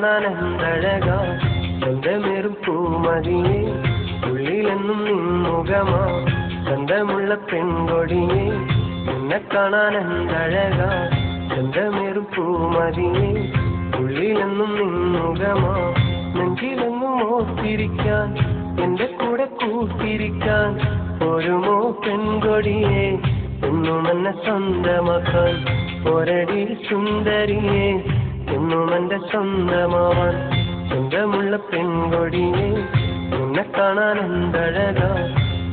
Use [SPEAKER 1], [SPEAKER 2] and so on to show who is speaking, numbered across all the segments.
[SPEAKER 1] കാണാൻ എന്തഴകാ ചന്തമേറും പൂമതിയെ ഉള്ളിലെന്നും നിൻമുഖമാ ചന്തമുള്ള പെൺകൊടിയെ നിന്നെ കാണാൻ എന്തഴകാ ചന്തമേറും പൂമതിയെ ഉള്ളിലെന്നും നിൻമുഖമാ നെഞ്ചിലെന്നും ഓർത്തിരിക്കാൻ എന്റെ കൂടെ കൂട്ടിരിക്കാൻ ഒരുമോ പെൺകൊടിയെ എന്നും എന്നെ സ്വന്തമാക്കാൻ ഒരടി സുന്ദരിയെ എന്നും എന്റെ സ്വന്തമാവാൻ സ്വന്തമുള്ള പെൺകൊടിയെ നിന്നെ കാണാൻ എന്തഴകാ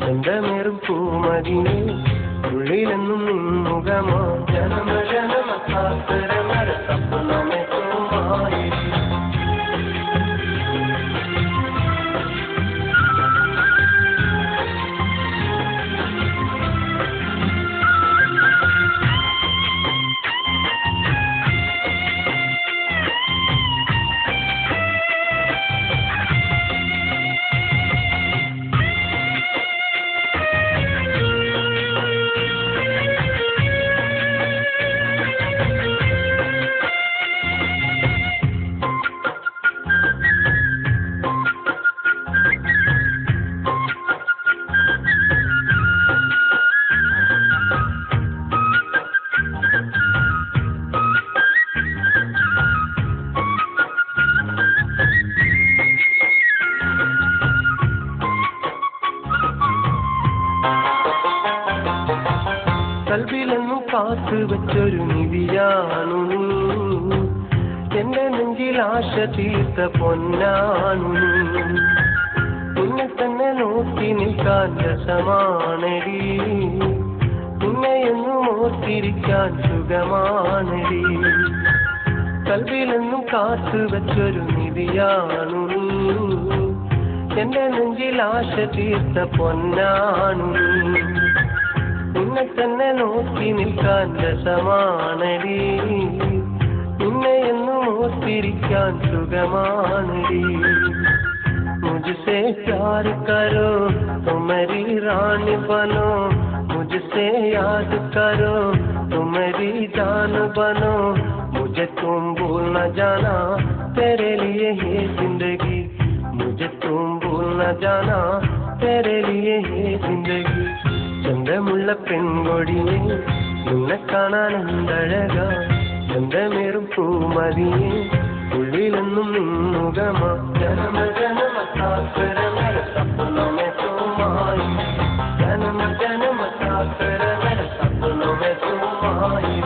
[SPEAKER 1] ചന്തമേറും പൂമതിയെ ഉള്ളിലെന്നും നിൻമുഖമാ ജനമ ജനമ കാത്തരമര സപ്പനമേ തോമായി കൽവിലെന്നും കാത്തു വെച്ചൊരു നിധിയാണു നീ എന്റെ നെഞ്ചിൽ ആശ തീർത്ത പൊന്നാണു നീ നിന്നെ തന്നെ നോക്കി നിൽക്കാൻ രസമാണടി നിന്നെ എന്നും ഓർത്തിരിക്കാൻ സുഖമാണടി കൽവിലെന്നും കാത്തു വെച്ചൊരു നിധിയാണു നീ എന്റെ നെഞ്ചിൽ ആശ തീർത്ത പൊന്നാണു നീ നിന്നെ തന്നെ നോക്കി നിൽക്കാൻ രസമാണടി നിന്നെ എന്നും ഓർത്തിരിക്കാൻ സുഖമാണടി മുझसे प्यार करो तो मेरी रानी बनो मुझसे याद करो तो मेरी जान बनो मुझे तुम भूल न जाना तेरे लिए है जिंदगी मुझे तुम भूल न जाना तेरे लिए है जिंदगी ചന്തമുള്ള പെൺകൊടിയെ നിന്നെ കാണാൻ എന്തഴകാ ചന്തമേറും പൂമതിയെ ഉള്ളിലെന്നും നിൻമുഖമാ ജനമ ജനമ കാത്തരമര സപ്പനമേ തോമായി ജനമ ജനമ കാത്തരമര സപ്പനമേ തോമായി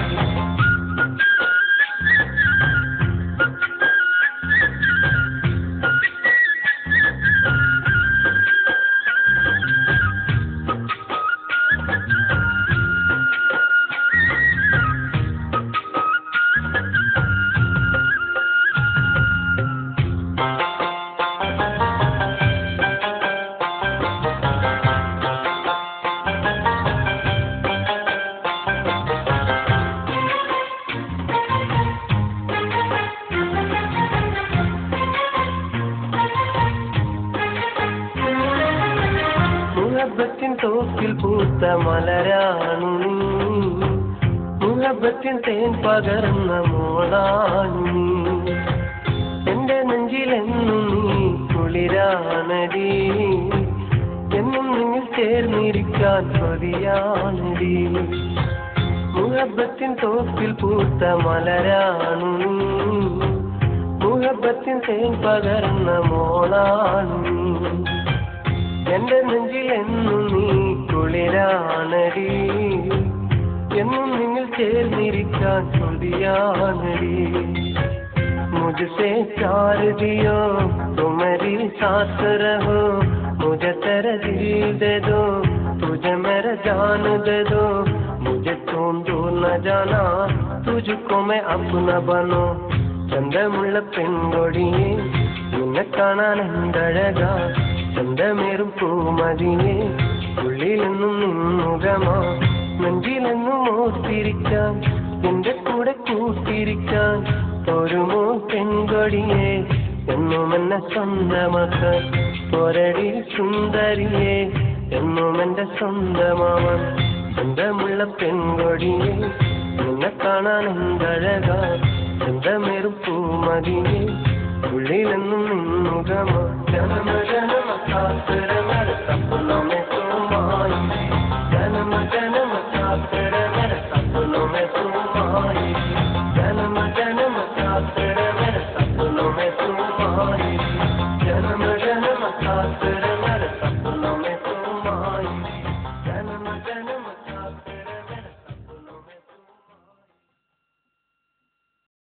[SPEAKER 1] മുഹബത്തിൻ തോക്കിൽ പൂത്ത മലരാണു നീ മുഹബത്തിൻ തേൻ പകർന്ന മോളാണു നീ എന്റെ നെഞ്ചിലെന്നും നീ കുളിരാണടി എന്നും നിങ്ങൾ ചേർന്നിരിക്കാൻ കൊതിയാണടി മുഹബത്തിൻ തോക്കിൽ പൂത്ത മലരാണു നീ മുഹബത്തിൻ തേൻ പകർന്ന മോളാണു നീ എന്റെ നെഞ്ചിൽ എന്നും നീ കുളിരാണടി എന്നും നിങ്ങൾ ചേർന്നിരിക്കാൻ കൊതിയാണടി मुझसे प्यार दियो तो मेरी साथ रहो मुझे तेरा दिल दे दो तुझे मेरा जान दे दो मुझे तुम दूर न जाना तुझको मैं अपना बनो ചന്തമുള്ള പെൺകൊടിയെ നിന്നെ കാണാൻ എന്തഴകാ ചന്തമേറും പൂമതിയെ ഉള്ളിലെന്നും നിൻമുഖമാ നെഞ്ചിലെന്നും ഓർത്തിരിക്കാൻ എന്റെ കൂടെ കൂട്ടിരിക്കാൻ ഒരുമോ പെൺകൊടിയെ എന്നും എന്നെ സ്വന്തമാക്കാൻ ഒരടി സുന്ദരിയെ എന്നും എന്റെ സ്വന്തമാവാൻ സ്വന്തമുള്ള പെൺകൊടിയെ നിന്നെ കാണാൻ എന്തഴകാ ചന്തമേറും പൂമതിയെ ഉള്ളിലെന്നും നിന്നുകമോ ജനമ ജനമ കാത്തര മര സപ്പനോ മേ തുമായി ജനമ ജനമ കാത്തര മര സപ്പനോ മേ തുമായി ജനമ ജനമ കാത്തര മര സപ്പനോ മേ തുമായി ജനമ ജനമ കാത്തര മര സപ്പനോ മേ തുമായി